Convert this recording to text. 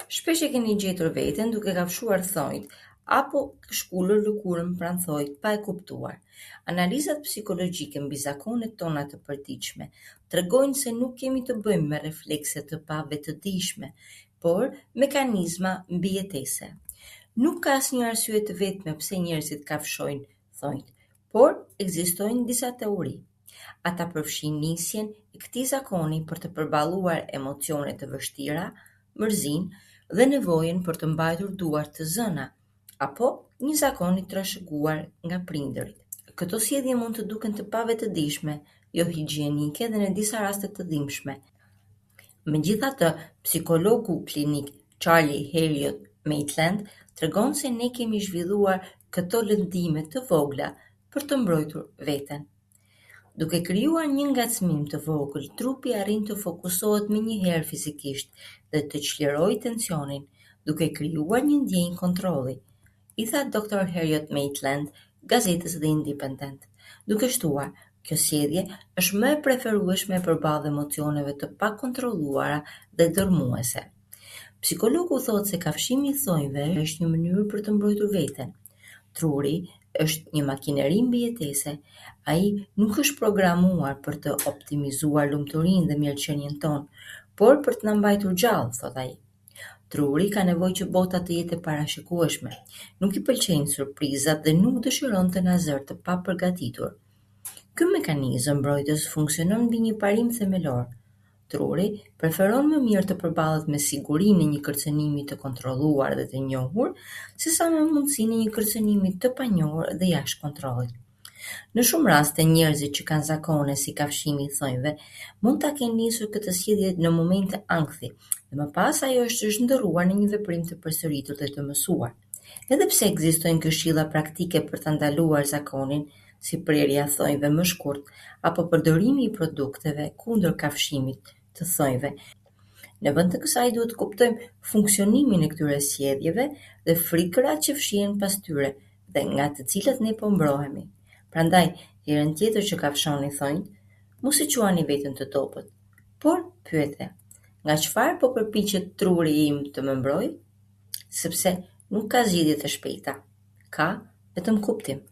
Shpesh e keni gjetur veten duke kafshuar thonjt apo shkullur lëkurën pranë thojit pa e kuptuar. Analizat psikologjike mbi zakonet tona të përditshme tregojnë se nuk kemi të bëjmë me reflekse të pavetëdijshme, por mekanizma mbijetese. Nuk ka asnjë arsye të vetme pse njerëzit kafshojnë thonjt, por ekzistojnë disa teori. Ata përfshin nisjen e këtij zakoni për të përballuar emocione të vështira, mërzinë dhe nevojën për të mbajtur duart të zëna, apo një zakon i trashëguar nga prindërit. Këto sjellje mund të duken të pavetëdijshme, jo higjienike dhe në disa raste të dhimbshme. Megjithatë, psikologu klinik Charlie Heriot Maitland tregon se ne kemi zhvilluar këto lëndime të vogla për të mbrojtur veten. Duke krijuar një ngacmim të vogël, trupi arrin të fokusohet menjëherë fizikisht dhe të çlirojë tensionin, duke krijuar një ndjenjë kontrolli, i tha Dr. Heriot Maitland gazetës The Independent, duke shtuar, kjo sjellje është më e preferueshme përballë emocioneve të pakontrolluara dhe dërmuese. Psikologu thotë se kafshimi i thonjve është një mënyrë për të mbrojtur veten. Truri është një makineri mbijetese, ai nuk është programuar për të optimizuar lumturinë dhe mirëqenien tonë, por për të na mbajtur gjallë, thot ai. Truri ka nevojë që bota të jetë e parashikueshme, nuk i pëlqejnë surprizat dhe nuk dëshiron të na zërë të papërgatitur. Ky mekanizëm mbrojtës funksionon mbi një parim themelor. Truri preferon më mirë të përballet me sigurinë e një kërcënimi të kontrolluar dhe të njohur, sesa me mundësinë e një kërcënimi të panjohur dhe jashtë kontrollit. Në shumë raste, njerëzit që kanë zakone si kafshimi i thonjve mund ta kenë nisur këtë sjellje në momente ankthi, dhe më pas ajo është zhndërruar në një veprim të përsëritur dhe të mësuar. Edhe pse ekzistojnë këshilla praktike për ta ndaluar zakonin, si prerja e thonjve më shkurt apo përdorimi i produkteve kundër kafshimit të thonjve, në vend të kësaj duhet të kuptojmë funksionimin e këtyre sjelljeve dhe frikërat që fshihen pas tyre dhe nga të cilat ne po mbrohemi. Prandaj, herën tjetër që kafshoni thonjt, mos i quani veten të dobët, por pyete: nga çfarë po përpiqet truri im të më mbrojë? Sepse nuk ka zgjidhje të shpejta, ka vetëm kuptim.